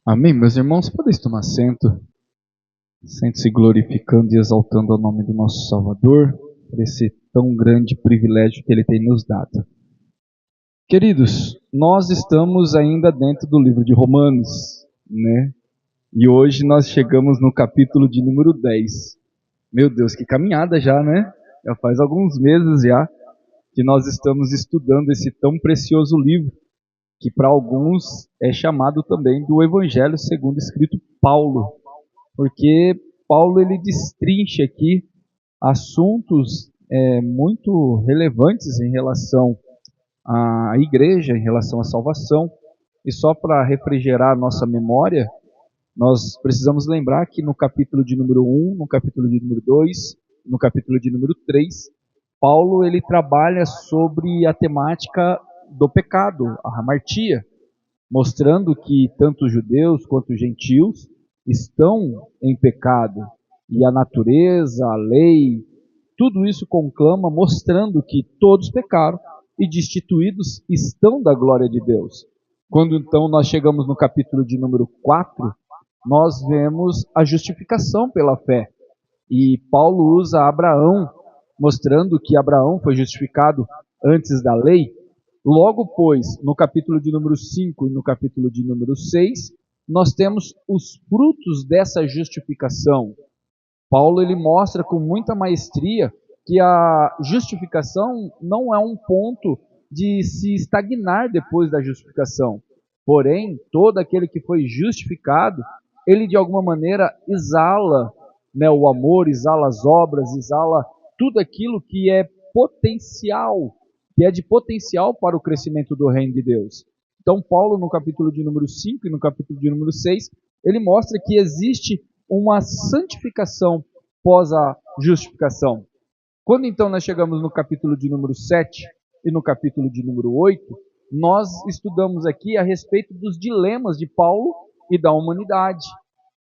Amém, meus irmãos, podem tomar assento, sente-se glorificando e exaltando o nome do nosso Salvador, por esse tão grande privilégio que Ele tem nos dado. Queridos, nós estamos ainda dentro do livro de Romanos, né? E hoje nós chegamos no capítulo de número 10. Meu Deus, que caminhada já, né? Já faz alguns meses já que nós estamos estudando esse tão precioso livro, que para alguns é chamado também do Evangelho segundo escrito Paulo. Porque Paulo ele destrincha aqui assuntos muito relevantes em relação à igreja, em relação à salvação. E só para refrigerar a nossa memória, nós precisamos lembrar que no capítulo de número 1, no capítulo de número 2, no capítulo de número 3, Paulo ele trabalha sobre a temática do pecado, a hamartia, mostrando que tanto os judeus quanto os gentios estão em pecado. E a natureza, a lei, tudo isso conclama mostrando que todos pecaram e destituídos estão da glória de Deus. Quando então nós chegamos no capítulo de número 4, nós vemos a justificação pela fé. E Paulo usa Abraão, mostrando que Abraão foi justificado antes da lei. Logo, pois, no capítulo de número 5 e no capítulo de número 6, nós temos os frutos dessa justificação. Paulo ele mostra com muita maestria que a justificação não é um ponto de se estagnar depois da justificação. Porém, todo aquele que foi justificado, ele de alguma maneira exala, né, o amor, exala as obras, exala tudo aquilo que é potencial, que é de potencial para o crescimento do reino de Deus. Então, Paulo, no capítulo de número 5 e no capítulo de número 6, ele mostra que existe uma santificação pós a justificação. Quando então nós chegamos no capítulo de número 7 e no capítulo de número 8, nós estudamos aqui a respeito dos dilemas de Paulo e da humanidade.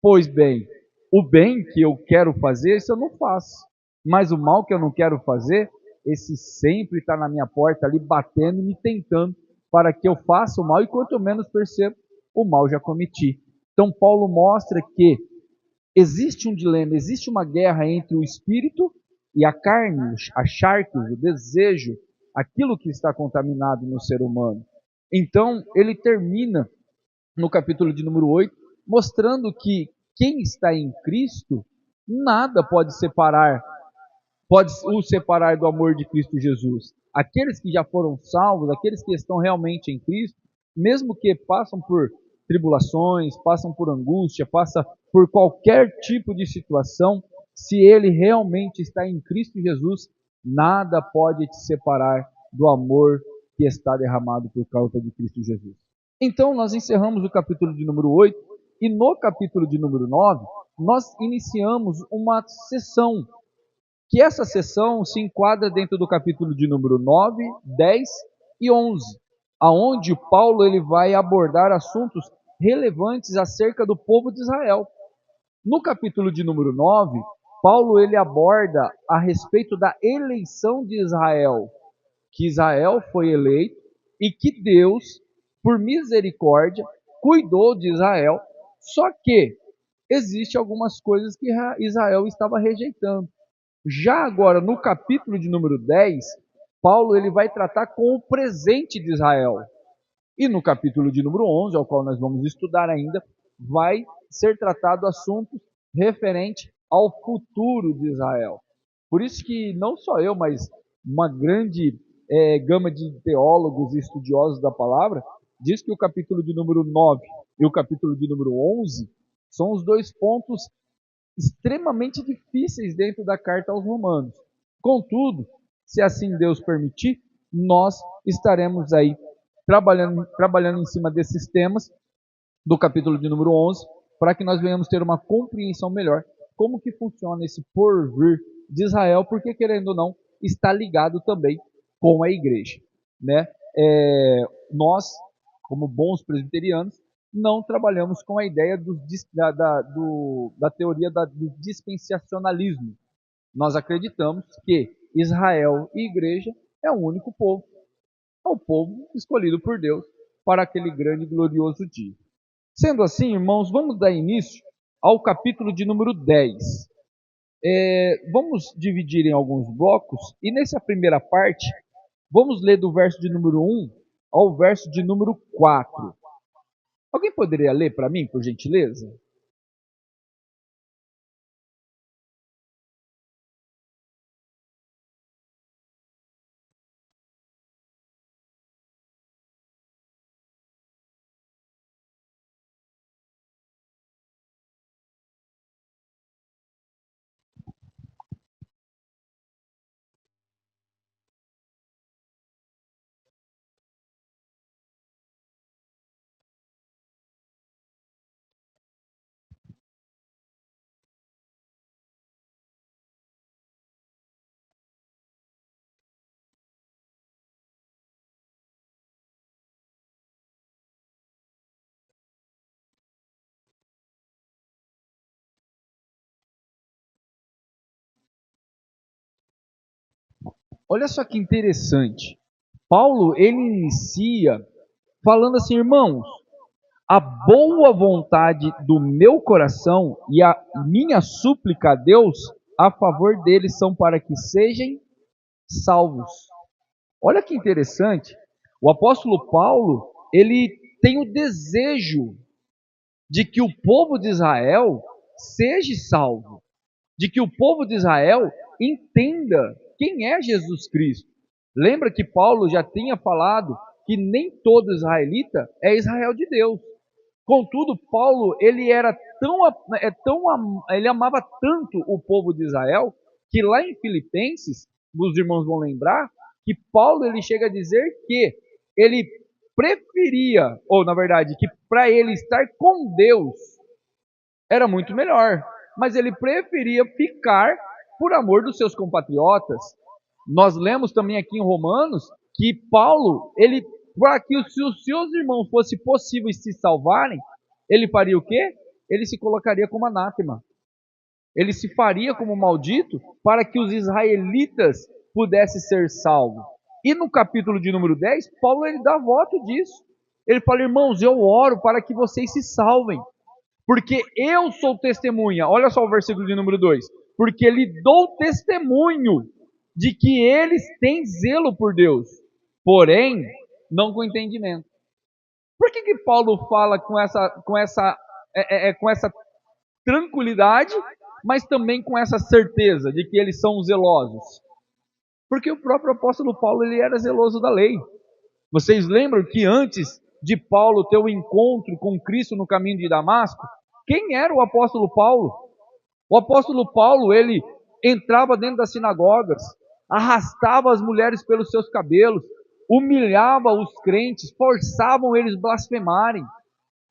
Pois bem, o bem que eu quero fazer, isso eu não faço. Mas o mal que eu não quero fazer, esse sempre está na minha porta ali, batendo e me tentando para que eu faça o mal, e quanto eu menos percebo, o mal já cometi. Então Paulo mostra que existe um dilema, existe uma guerra entre o espírito e a carne, a charcos, o desejo, aquilo que está contaminado no ser humano. Então, ele termina no capítulo de número 8, mostrando que quem está em Cristo, nada pode o separar do amor de Cristo Jesus. Aqueles que já foram salvos, aqueles que estão realmente em Cristo, mesmo que passam por tribulações, passam por angústia, passam por qualquer tipo de situação, se ele realmente está em Cristo Jesus, nada pode te separar do amor que está derramado por causa de Cristo Jesus. Então, nós encerramos o capítulo de número 8 e no capítulo de número 9, nós iniciamos uma sessão que essa sessão se enquadra dentro do capítulo de número 9, 10 e 11, aonde Paulo ele vai abordar assuntos relevantes acerca do povo de Israel. No capítulo de número 9, Paulo ele aborda a respeito da eleição de Israel, que Israel foi eleito e que Deus, por misericórdia, cuidou de Israel, só que existe algumas coisas que Israel estava rejeitando. Já agora, no capítulo de número 10, Paulo ele vai tratar com o presente de Israel. E no capítulo de número 11, ao qual nós vamos estudar ainda, vai ser tratado assuntos referentes ao futuro de Israel. Por isso que não só eu, mas uma grande gama de teólogos e estudiosos da palavra diz que o capítulo de número 9 e o capítulo de número 11 são os dois pontos extremamente difíceis dentro da carta aos Romanos. Contudo, se assim Deus permitir, nós estaremos aí trabalhando em cima desses temas do capítulo de número 11, para que nós venhamos ter uma compreensão melhor como que funciona esse porvir de Israel, porque querendo ou não, está ligado também com a igreja, né? Nós, como bons presbiterianos, não trabalhamos com a ideia da teoria do dispensacionalismo. Nós acreditamos que Israel e igreja é um único povo, é o povo escolhido por Deus para aquele grande e glorioso dia. Sendo assim, irmãos, vamos dar início ao capítulo de número 10. Vamos dividir em alguns blocos e nessa primeira parte, vamos ler do verso de número 1 ao verso de número 4. Alguém poderia ler para mim, por gentileza? Olha só que interessante. Paulo, ele inicia falando assim, irmãos, a boa vontade do meu coração e a minha súplica a Deus a favor deles são para que sejam salvos. Olha que interessante. O apóstolo Paulo, ele tem o desejo de que o povo de Israel seja salvo, de que o povo de Israel entenda quem é Jesus Cristo. Lembra que Paulo já tinha falado que nem todo israelita é Israel de Deus. Contudo, Paulo, ele era ele amava tanto o povo de Israel, que lá em Filipenses, os irmãos vão lembrar, que Paulo ele chega a dizer que ele preferia, ou na verdade, que para ele estar com Deus era muito melhor, mas ele preferia ficar por amor dos seus compatriotas. Nós lemos também aqui em Romanos que Paulo, ele, para que se os seus irmãos fosse possível se salvarem, ele faria o quê? Ele se colocaria como anátema. Ele se faria como maldito para que os israelitas pudessem ser salvos. E no capítulo de número 10, Paulo ele dá voto disso. Ele fala, irmãos, eu oro para que vocês se salvem, porque eu sou testemunha. Olha só o versículo de número 2. Porque lhe dou testemunho de que eles têm zelo por Deus, porém, não com entendimento. Por que Paulo fala com essa tranquilidade, mas também com essa certeza de que eles são zelosos? Porque o próprio apóstolo Paulo ele era zeloso da lei. Vocês lembram que antes de Paulo ter o encontro com Cristo no caminho de Damasco, quem era o apóstolo Paulo? O apóstolo Paulo, ele entrava dentro das sinagogas, arrastava as mulheres pelos seus cabelos, humilhava os crentes, forçavam eles blasfemarem.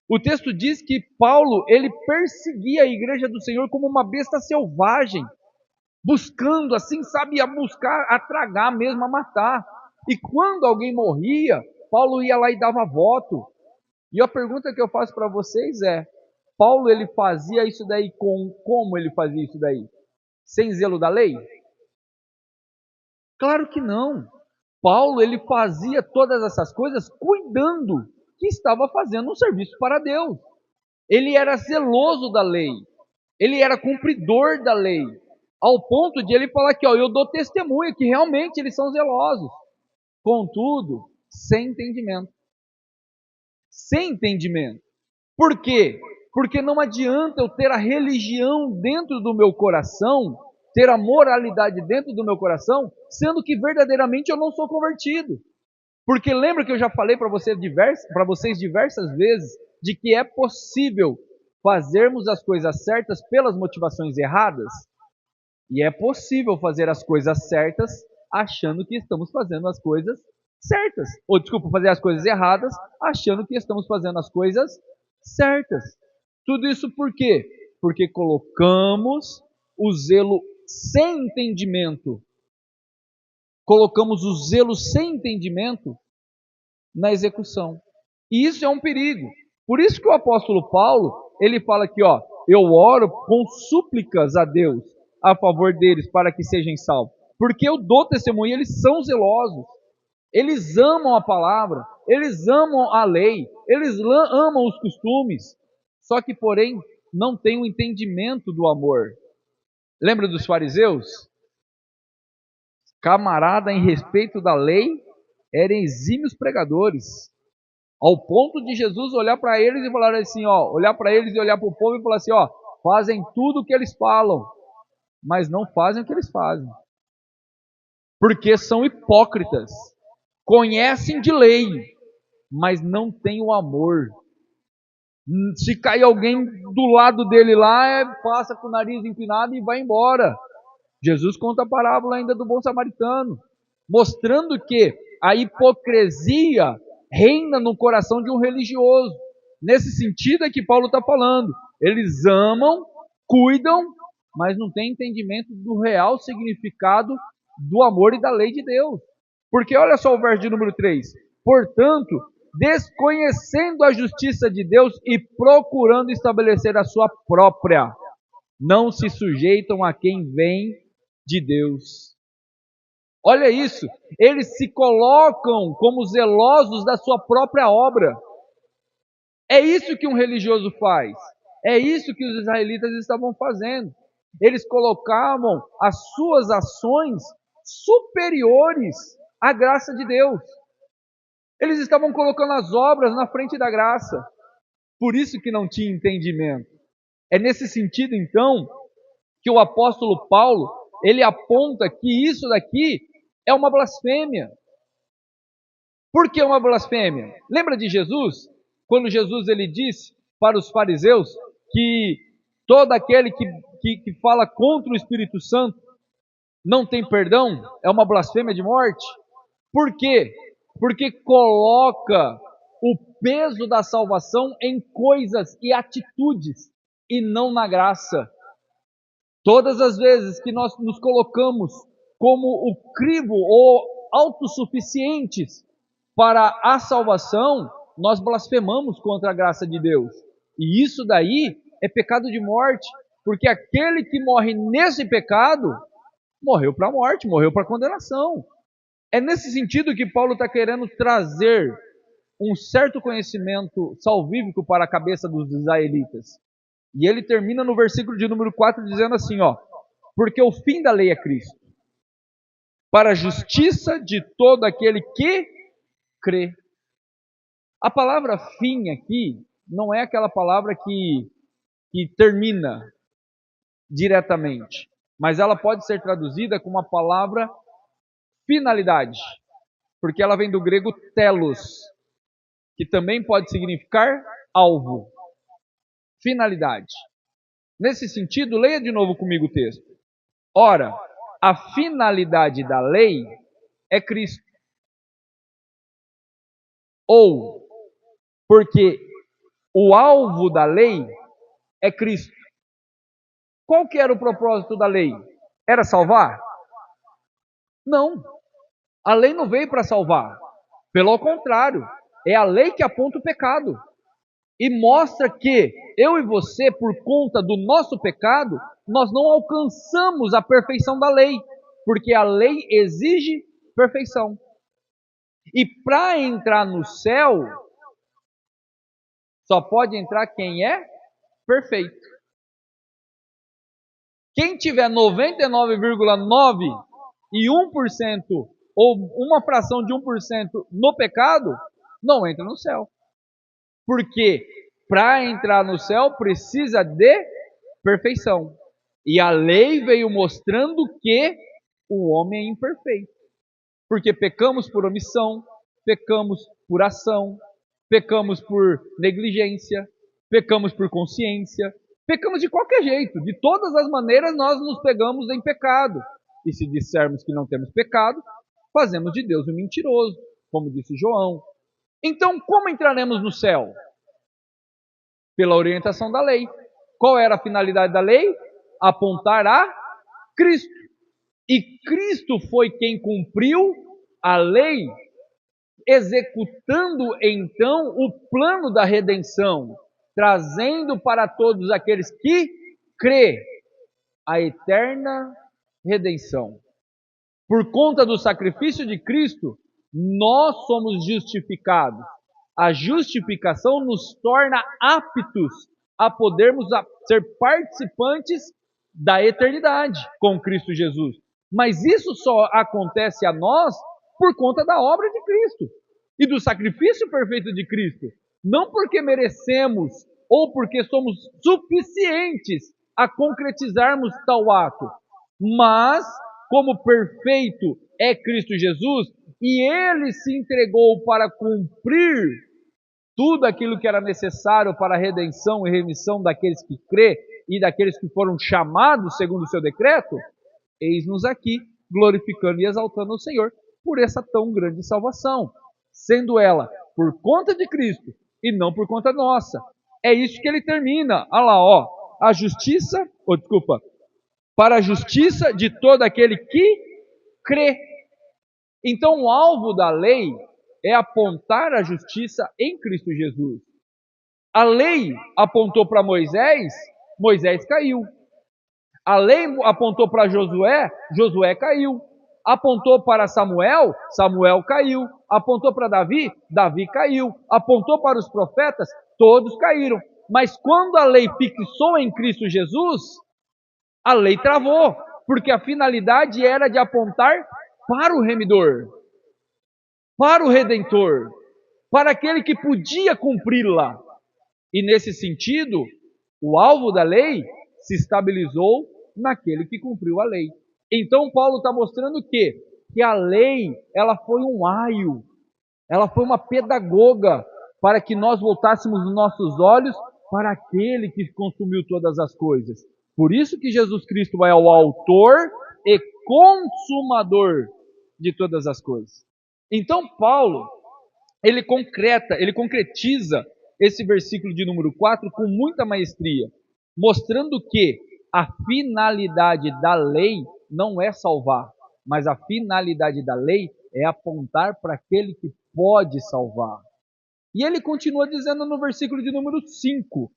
O texto diz que Paulo, ele perseguia a igreja do Senhor como uma besta selvagem, buscando assim, sabe, a buscar, a tragar mesmo, a matar. E quando alguém morria, Paulo ia lá e dava voto. E a pergunta que eu faço para vocês é, Paulo ele fazia isso daí como ele fazia isso daí? Sem zelo da lei? Claro que não. Paulo ele fazia todas essas coisas cuidando que estava fazendo um serviço para Deus. Ele era zeloso da lei. Ele era cumpridor da lei. Ao ponto de ele falar que eu dou testemunho que realmente eles são zelosos. Contudo, sem entendimento. Sem entendimento. Por quê? Porque não adianta eu ter a religião dentro do meu coração, ter a moralidade dentro do meu coração, sendo que verdadeiramente eu não sou convertido. Porque lembra que eu já falei para vocês diversas vezes de que é possível fazermos as coisas certas pelas motivações erradas? E é possível fazer as coisas certas achando que estamos fazendo as coisas certas. Ou, desculpa, fazer as coisas erradas achando que estamos fazendo as coisas certas. Tudo isso por quê? Porque colocamos o zelo sem entendimento. Colocamos o zelo sem entendimento na execução. E isso é um perigo. Por isso que o apóstolo Paulo, ele fala aqui, eu oro com súplicas a Deus a favor deles para que sejam salvos. Porque eu dou testemunho, eles são zelosos. Eles amam a palavra, eles amam a lei, Eles amam os costumes, só que, porém, não têm o entendimento do amor. Lembra dos fariseus? Camarada, em respeito da lei, eram exímios pregadores. Ao ponto de Jesus olhar para eles e falar assim, olhar para eles e olhar para o povo e falar assim, fazem tudo o que eles falam, mas não fazem o que eles fazem. Porque são hipócritas. Conhecem de lei, mas não têm o amor. Se cair alguém do lado dele lá, passa com o nariz empinado e vai embora. Jesus conta a parábola ainda do bom samaritano, mostrando que a hipocrisia reina no coração de um religioso. Nesse sentido é que Paulo está falando. Eles amam, cuidam, mas não têm entendimento do real significado do amor e da lei de Deus. Porque olha só o verso de número 3. Portanto, desconhecendo a justiça de Deus e procurando estabelecer a sua própria, não se sujeitam a quem vem de Deus. Olha isso, eles se colocam como zelosos da sua própria obra. É isso que um religioso faz. É isso que os israelitas estavam fazendo. Eles colocavam as suas ações superiores à graça de Deus. Eles estavam colocando as obras na frente da graça. Por isso que não tinha entendimento. É nesse sentido, então, que o apóstolo Paulo, ele aponta que isso daqui é uma blasfêmia. Por que uma blasfêmia? Lembra de Jesus? Quando Jesus ele disse para os fariseus que todo aquele que fala contra o Espírito Santo não tem perdão, é uma blasfêmia de morte. Por quê? Porque coloca o peso da salvação em coisas e atitudes e não na graça. Todas as vezes que nós nos colocamos como o crivo ou autossuficientes para a salvação, nós blasfemamos contra a graça de Deus. E isso daí é pecado de morte, porque aquele que morre nesse pecado, morreu para a morte, morreu para a condenação. É nesse sentido que Paulo está querendo trazer um certo conhecimento salvífico para a cabeça dos israelitas. E ele termina no versículo de número 4 dizendo assim, porque o fim da lei é Cristo, para a justiça de todo aquele que crê. A palavra fim aqui não é aquela palavra que termina diretamente, mas ela pode ser traduzida como a palavra finalidade, porque ela vem do grego telos, que também pode significar alvo, finalidade. Nesse sentido, leia de novo comigo o texto. Ora, a finalidade da lei é Cristo. Ou, porque o alvo da lei é Cristo. Qual que era o propósito da lei? Era salvar? Não. A lei não veio para salvar. Pelo contrário, é a lei que aponta o pecado. E mostra que eu e você, por conta do nosso pecado, nós não alcançamos a perfeição da lei. Porque a lei exige perfeição. E para entrar no céu, só pode entrar quem é perfeito. Quem tiver 99,9 e 1% ou uma fração de 1% no pecado, não entra no céu. Porque para entrar no céu precisa de perfeição. E a lei veio mostrando que o homem é imperfeito. Porque pecamos por omissão, pecamos por ação, pecamos por negligência, pecamos por consciência, pecamos de qualquer jeito. De todas as maneiras nós nos pegamos em pecado. E se dissermos que não temos pecado, fazemos de Deus um mentiroso, como disse João. Então, como entraremos no céu? Pela orientação da lei. Qual era a finalidade da lei? Apontar a Cristo. E Cristo foi quem cumpriu a lei, executando então o plano da redenção, trazendo para todos aqueles que crê a eterna redenção. Por conta do sacrifício de Cristo, nós somos justificados. A justificação nos torna aptos a podermos ser participantes da eternidade com Cristo Jesus. Mas isso só acontece a nós por conta da obra de Cristo e do sacrifício perfeito de Cristo. Não porque merecemos ou porque somos suficientes a concretizarmos tal ato, mas como perfeito é Cristo Jesus e Ele se entregou para cumprir tudo aquilo que era necessário para a redenção e remissão daqueles que crê e daqueles que foram chamados segundo o seu decreto, eis-nos aqui glorificando e exaltando o Senhor por essa tão grande salvação, sendo ela por conta de Cristo e não por conta nossa. É isso que ele termina. Olha lá, ó, a justiça, para a justiça de todo aquele que crê. Então o alvo da lei é apontar a justiça em Cristo Jesus. A lei apontou para Moisés, Moisés caiu. A lei apontou para Josué, Josué caiu. Apontou para Samuel, Samuel caiu. Apontou para Davi, Davi caiu. Apontou para os profetas, todos caíram. Mas quando a lei fixou em Cristo Jesus, a lei travou, porque a finalidade era de apontar para o remidor, para o redentor, para aquele que podia cumpri-la. E nesse sentido, o alvo da lei se estabilizou naquele que cumpriu a lei. Então Paulo está mostrando que a lei, ela foi um aio, ela foi uma pedagoga para que nós voltássemos os nossos olhos para aquele que consumiu todas as coisas. Por isso que Jesus Cristo é o autor e consumador de todas as coisas. Então Paulo, ele concretiza esse versículo de número 4 com muita maestria, mostrando que a finalidade da lei não é salvar, mas a finalidade da lei é apontar para aquele que pode salvar. E ele continua dizendo no versículo de número 5.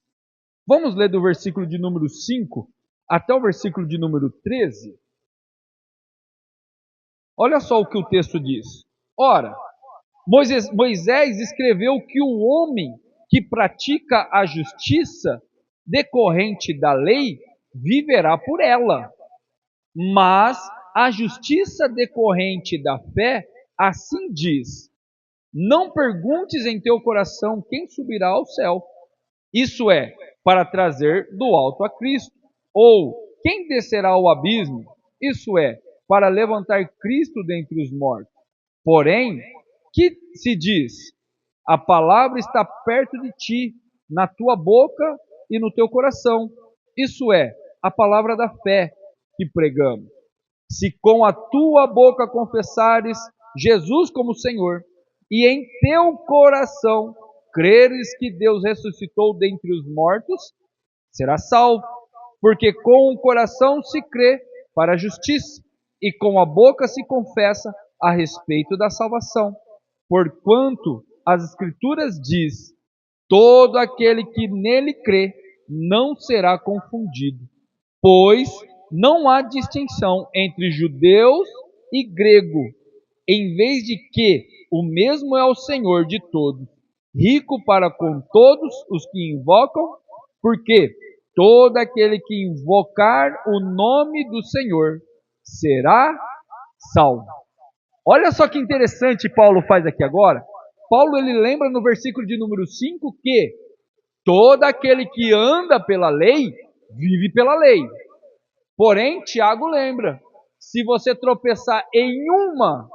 Vamos ler do versículo de número 5 até o versículo de número 13. Olha só o que o texto diz. Ora, Moisés escreveu que o homem que pratica a justiça decorrente da lei viverá por ela. Mas a justiça decorrente da fé assim diz: não perguntes em teu coração quem subirá ao céu, isso é, para trazer do alto a Cristo, ou quem descerá ao abismo, isso é, para levantar Cristo dentre os mortos. Porém, que se diz: a palavra está perto de ti, na tua boca e no teu coração, isso é, a palavra da fé que pregamos. Se com a tua boca confessares Jesus como Senhor, e em teu coração creres que Deus ressuscitou dentre os mortos, serás salvo, porque com o coração se crê para a justiça, e com a boca se confessa a respeito da salvação. Porquanto as Escrituras diz: todo aquele que nele crê não será confundido, pois não há distinção entre judeus e grego, em vez de que o mesmo é o Senhor de todos, rico para com todos os que invocam, porque todo aquele que invocar o nome do Senhor será salvo. Olha só que interessante Paulo faz aqui agora. Paulo ele lembra no versículo de número 5 que todo aquele que anda pela lei, vive pela lei. Porém, Tiago lembra, se você tropeçar em uma